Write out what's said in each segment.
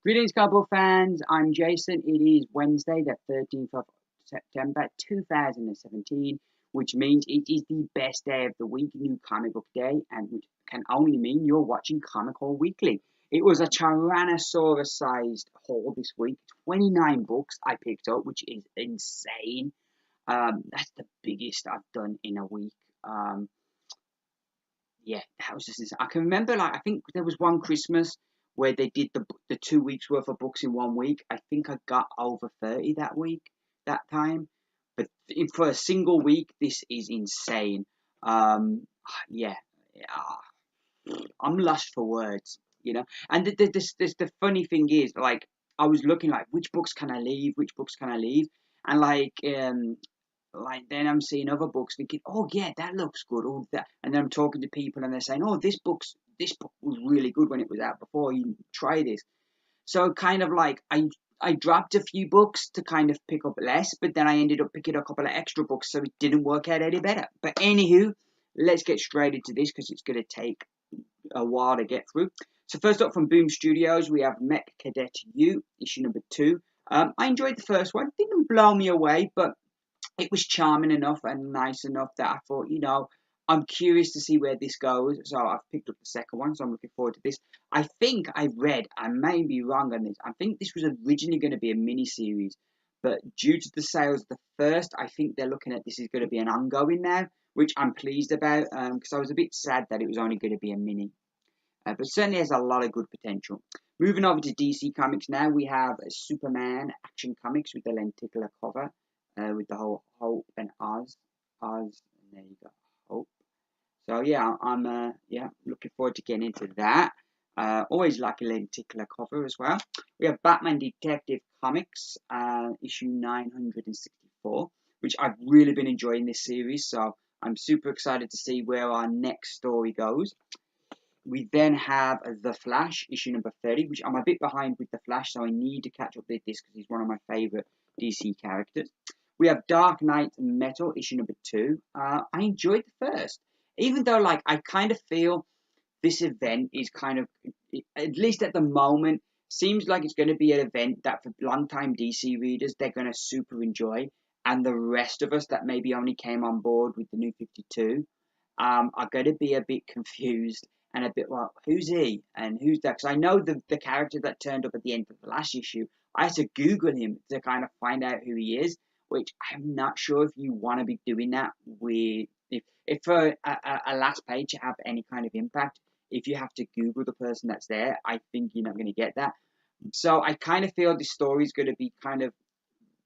Greetings, Cowboy fans. I'm Jason. It is Wednesday, the 13th of September 2017, which means it is the best day of the week, New Comic Book Day, and which can only mean you're watching Comic Haul Weekly. It was a Tyrannosaurus-sized haul this week. 29 books I picked up, which is insane. That's the biggest I've done in a week. Yeah, that was just insane. I can remember, I think there was one Christmas where they did the 2 weeks worth of books in one week. I think I got over 30 that week, that time. But for a single week, this is insane. Um, yeah, I'm lost for words, you know. And the funny thing is, I was looking which books can I leave, which books can I leave, and then I'm seeing other books thinking, oh yeah, that looks good, or that, and then I'm talking to people and they're saying, oh, this book was really good when it was out before. You try this. So kind of I dropped a few books to kind of pick up less, but then I ended up picking up a couple of extra books, so it didn't work out any better. But anywho, let's get straight into this because it's going to take a while to get through. So first up from Boom Studios, we have Mech Cadet U, issue number 2. I enjoyed the first one. Didn't blow me away, but it was charming enough and nice enough that I thought, I'm curious to see where this goes. So I've picked up the second one, so I'm looking forward to this. I think I read, I may be wrong on this, I think this was originally going to be a mini-series, but due to the sales of the first, I think they're looking at this is going to be an ongoing now, which I'm pleased about, because I was a bit sad that it was only going to be a mini. But certainly has a lot of good potential. Moving over to DC Comics now, we have Superman Action Comics with the lenticular cover, with the whole Hope and Oz, and there you go, Hope. So yeah, I'm looking forward to getting into that. Always like a lenticular cover as well. We have Batman Detective Comics, issue 964, which I've really been enjoying this series. So I'm super excited to see where our next story goes. We then have The Flash, issue number 30, which I'm a bit behind with The Flash, so I need to catch up with this because he's one of my favourite DC characters. We have Dark Knight Metal, issue number 2. I enjoyed the first, even though I kind of feel this event is kind of, at least at the moment, seems like it's going to be an event that for long-time DC readers, they're going to super enjoy, and the rest of us that maybe only came on board with the New 52 are going to be a bit confused and a bit like, who's he and who's that? Because I know the character that turned up at the end of the last issue, I had to Google him to kind of find out who he is, which I'm not sure if you want to be doing that with, if for a last page to have any kind of impact, if you have to Google the person that's there, I think you're not going to get that. So I kind of feel the story is going to be kind of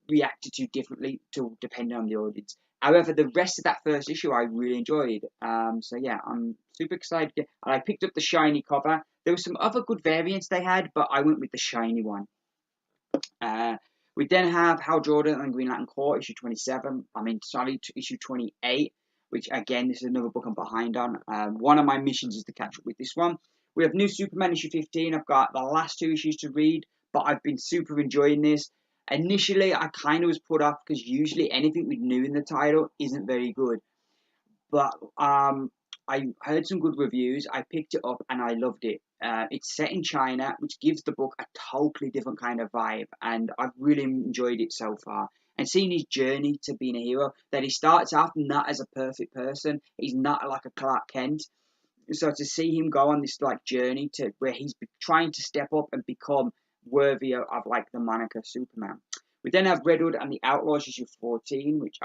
reacted to differently to depending on the audience. However, the rest of that first issue I really enjoyed. So yeah, I'm super excited. And I picked up the shiny cover. There were some other good variants they had, but I went with the shiny one. We then have Hal Jordan and Green Lantern Corps, issue 27. Sorry, issue 28, which again, this is another book I'm behind on. One of my missions is to catch up with this one. We have New Superman, issue 15. I've got the last 2 issues to read, but I've been super enjoying this. Initially, I kind of was put off because usually anything with new in the title isn't very good. But I heard some good reviews. I picked it up and I loved it. It's set in China, which gives the book a totally different kind of vibe, and I've really enjoyed it so far. And seeing his journey to being a hero, that he starts off not as a perfect person, he's not like a Clark Kent. So to see him go on this journey to where he's trying to step up and become worthy of the moniker Superman. We then have Red Hood and the Outlaws issue 14, which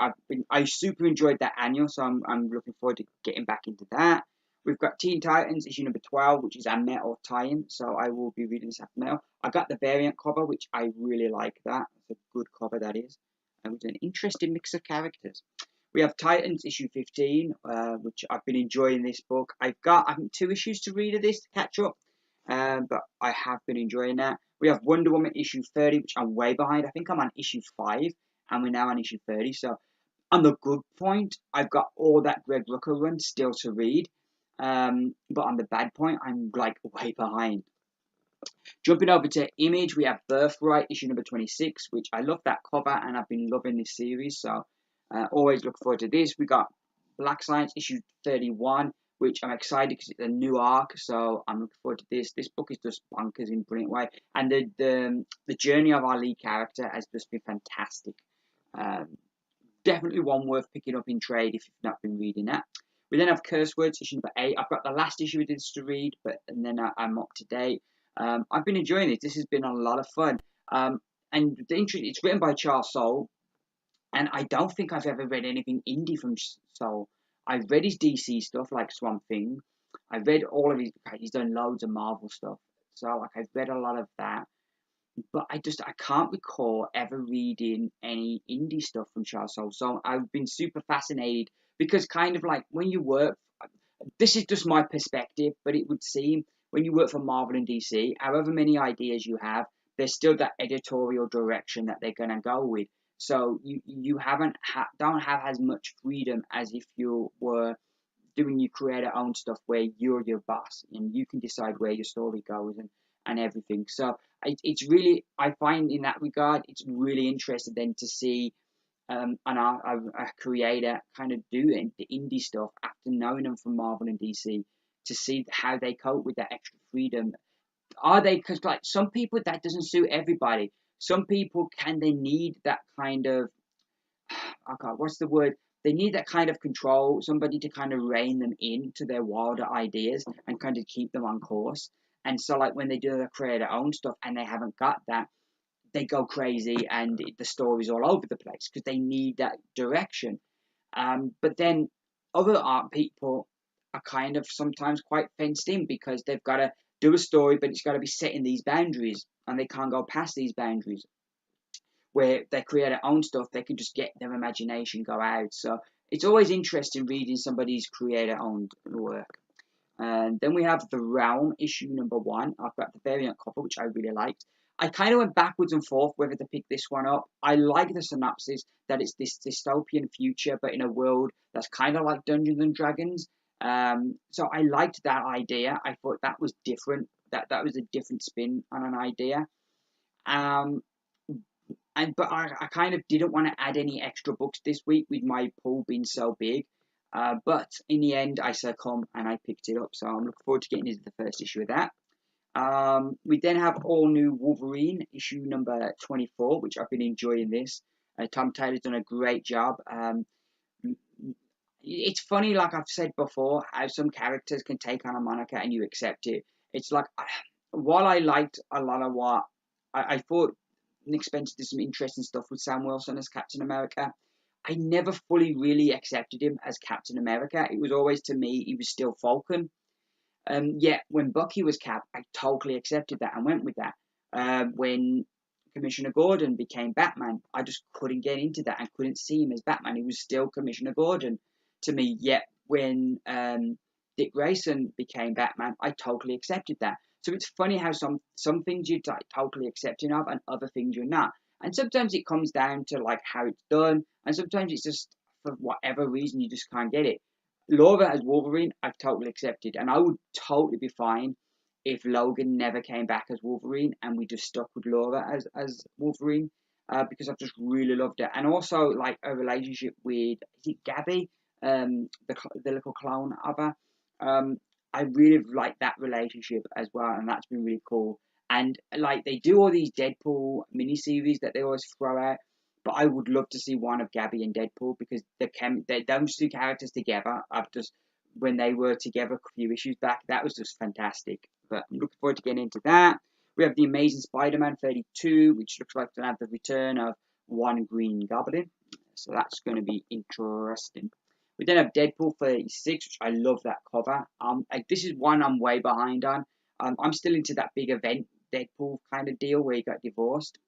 I super enjoyed that annual, so I'm looking forward to getting back into that. We've got Teen Titans issue number 12, which is a metal tie-in, so I will be reading this after now. I got the variant cover, which I really like that. It's a good cover, that is. And with an interesting mix of characters. We have Titans issue 15, which I've been enjoying this book. I think 2 issues to read of this to catch up, but I have been enjoying that. We have Wonder Woman issue 30, which I'm way behind. I think I'm on issue 5, and we're now on issue 30. So on the good point, I've got all that Greg Rucka run still to read, but on the bad point, I'm way behind. Jumping over to Image, we have Birthright issue number 26, which I love that cover, and I've been loving this series, so always look forward to this. We got Black Science issue 31, which I'm excited because it's a new arc. So I'm looking forward to this. This book is just bonkers in a brilliant way, and the journey of our lead character has just been fantastic. Um, Definitely one worth picking up in trade if you've not been reading that. We then have Curse Words, issue number 8. I've got the last issue of this to read, and then I'm up to date. I've been enjoying it. This has been a lot of fun. And it's written by Charles Soule, and I don't think I've ever read anything indie from Soule. I've read his DC stuff like Swamp Thing. I've read all of his. He's done loads of Marvel stuff, so like I've read a lot of that. But I can't recall ever reading any indie stuff from Charles Soule. So I've been super fascinated because kind of like when you work, this is just my perspective, but it would seem when you work for Marvel and DC, however many ideas you have, there's still that editorial direction that they're gonna go with. So you don't have as much freedom as if you were doing your creator own stuff where you're your boss and you can decide where your story goes and everything. So it's really, I find in that regard, it's really interesting then to see a creator kind of doing the indie stuff after knowing them from Marvel and DC to see how they cope with that extra freedom. Are they, because like some people that doesn't suit everybody. Some people they need that kind of, oh God, what's the word? They need that kind of control, somebody to kind of rein them in to their wilder ideas and kind of keep them on course. And so, like, when they do their creator own stuff and they haven't got that, they go crazy and the story's all over the place because they need that direction. But then other art people are kind of sometimes quite fenced in because they've got to do a story, but it's got to be set in these boundaries and they can't go past these boundaries where they create their own stuff, they can just get their imagination go out. So it's always interesting reading somebody's creator owned work. And then we have The Realm, issue number 1. I've got the variant cover, which I really liked. I kind of went backwards and forth whether to pick this one up. I like the synopsis that it's this dystopian future, but in a world that's kind of like Dungeons and Dragons. So I liked that idea. I thought that was different. That was a different spin on an idea. Um, but I kind of didn't want to add any extra books this week with my pool being so big. But in the end, I succumbed and I picked it up. So I'm looking forward to getting into the first issue of that. We then have all new Wolverine, issue number 24, which I've been enjoying this. Tom Taylor's done a great job. It's funny, like I've said before, how some characters can take on a moniker and you accept it. It's like, while I liked a lot of what I thought Nick Spencer did some interesting stuff with Sam Wilson as Captain America, I never fully really accepted him as Captain America. It was always, to me, he was still Falcon. Yet when Bucky was Cap, I totally accepted that and went with that. When Commissioner Gordon became Batman, I just couldn't get into that and couldn't see him as Batman. He was still Commissioner Gordon to me. Yet when Dick Grayson became Batman, I totally accepted that. So it's funny how some things you're totally accepting of and other things you're not. And sometimes it comes down to like how it's done, and sometimes it's just for whatever reason you just can't get it. Laura as Wolverine, I've totally accepted, and I would totally be fine if Logan never came back as Wolverine and we just stuck with Laura as Wolverine, because I've just really loved it, and also like a relationship with, is it Gabby, the little clone of her. I really like that relationship as well, and that's been really cool. And like they do all these Deadpool miniseries that they always throw out, but I would love to see one of Gabby and Deadpool because those two characters together. I've just when they were together a few issues back, that was just fantastic. But I'm looking forward to getting into that. We have the Amazing Spider-Man 32, which looks like to have the return of one Green Goblin, so that's going to be interesting. We then have Deadpool 36, which I love that cover. This is one I'm way behind on. I'm still into that big event Deadpool kind of deal where he got divorced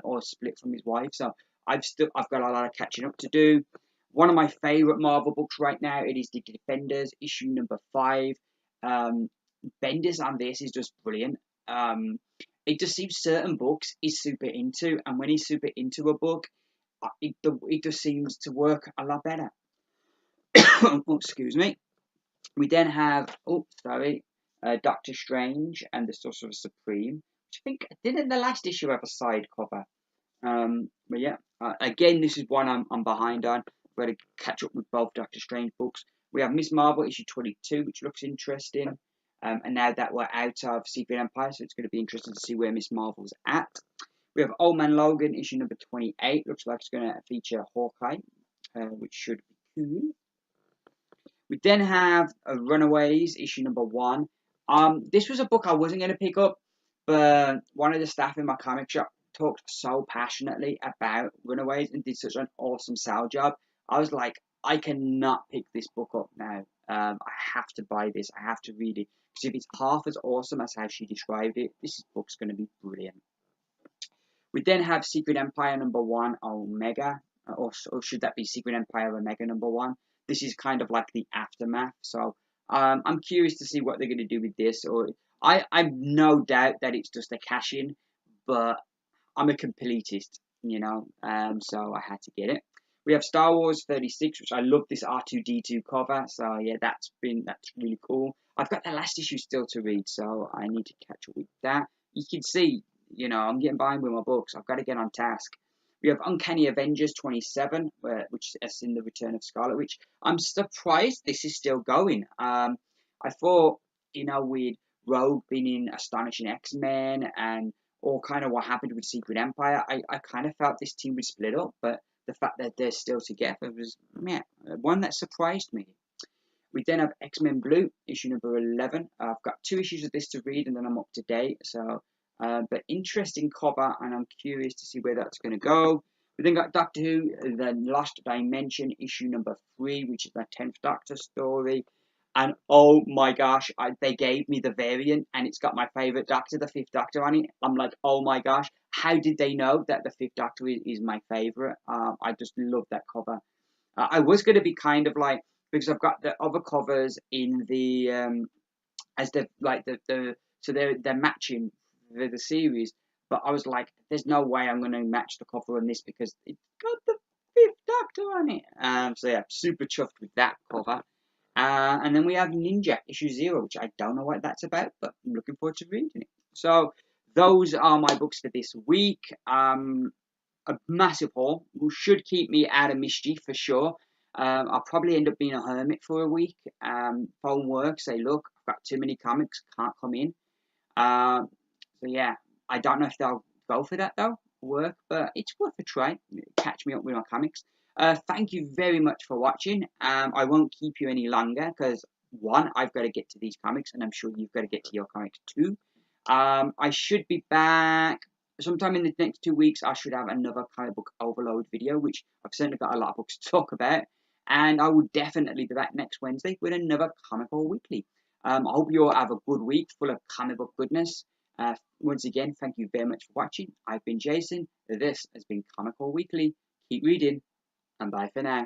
or split from his wife. So I've got a lot of catching up to do. One of my favourite Marvel books right now, it is the Defenders, issue number 5. Bendis on this is just brilliant. It just seems certain books he's super into, and when he's super into a book, it just seems to work a lot better. Oh, excuse me. We then have, Doctor Strange and the Sorcerer Supreme, which I think didn't the last issue have a side cover. But yeah, again, this is one I'm behind on. I've got to catch up with both Doctor Strange books. We have Miss Marvel issue 22, which looks interesting. And now that we're out of Secret Empire, so it's going to be interesting to see where Miss Marvel's at. We have Old Man Logan issue number 28. Looks like it's going to feature Hawkeye, which should be cool. We then have Runaways issue number 1. This was a book I wasn't going to pick up, but one of the staff in my comic shop talked so passionately about Runaways and did such an awesome sell job. I was like, I cannot pick this book up now. I have to buy this. I have to read it. Because if it's half as awesome as how she described it, this book's going to be brilliant. We then have Secret Empire number 1 Omega. Or should that be Secret Empire Omega number 1? This is kind of like the aftermath. So I'm curious to see what they're going to do with this. Or I've no doubt that it's just a cash-in. But I'm a completist, you know. So I had to get it. We have Star Wars 36, which I love this R2-D2 cover. So yeah, that's really cool. I've got the last issue still to read, so I need to catch up with that. You can see, you know, I'm getting behind with my books. I've got to get on task. We have Uncanny Avengers 27, which is in the Return of Scarlet Witch. I'm surprised this is still going. I thought, you know, with Rogue being in Astonishing X-Men and all kind of what happened with Secret Empire, I kind of felt this team would split up, but the fact that they're still together was, one that surprised me. We then have XMen Blue, issue number 11. I've got 2 issues of this to read, and then I'm up to date. So, but interesting cover, and I'm curious to see where that's going to go. We then got Doctor Who, The Lost Dimension, issue number 3, which is the 10th Doctor story. And oh my gosh, they gave me the variant, and it's got my favourite Doctor, the 5th Doctor, on it. I'm like, oh my gosh, how did they know that the 5th Doctor is my favourite? I just love that cover. I was going to be kind of like, because I've got the other covers in the as the like the so they're matching the series, but I was like, there's no way I'm going to match the cover on this because it's got the 5th Doctor on it. So yeah, super chuffed with that cover. And then we have Ninja issue 0, which I don't know what that's about, but I'm looking forward to reading it. So those are my books for this week. A massive haul, which should keep me out of mischief for sure. I'll probably end up being a hermit for a week. Phone work, say, look, I've got too many comics, can't come in. So yeah, I don't know if they'll go for that though, work, but it's worth a try. Catch me up with my comics. Thank you very much for watching. I won't keep you any longer because, one, I've got to get to these comics, and I'm sure you've got to get to your comics too. I should be back sometime in the next 2 weeks. I should have another comic book overload video, which I've certainly got a lot of books to talk about. And I will definitely be back next Wednesday with another Comic Haul Weekly. I hope you all have a good week full of comic book goodness. Once again, thank you very much for watching. I've been Jason. This has been Comic Haul Weekly. Keep reading, and bye for now.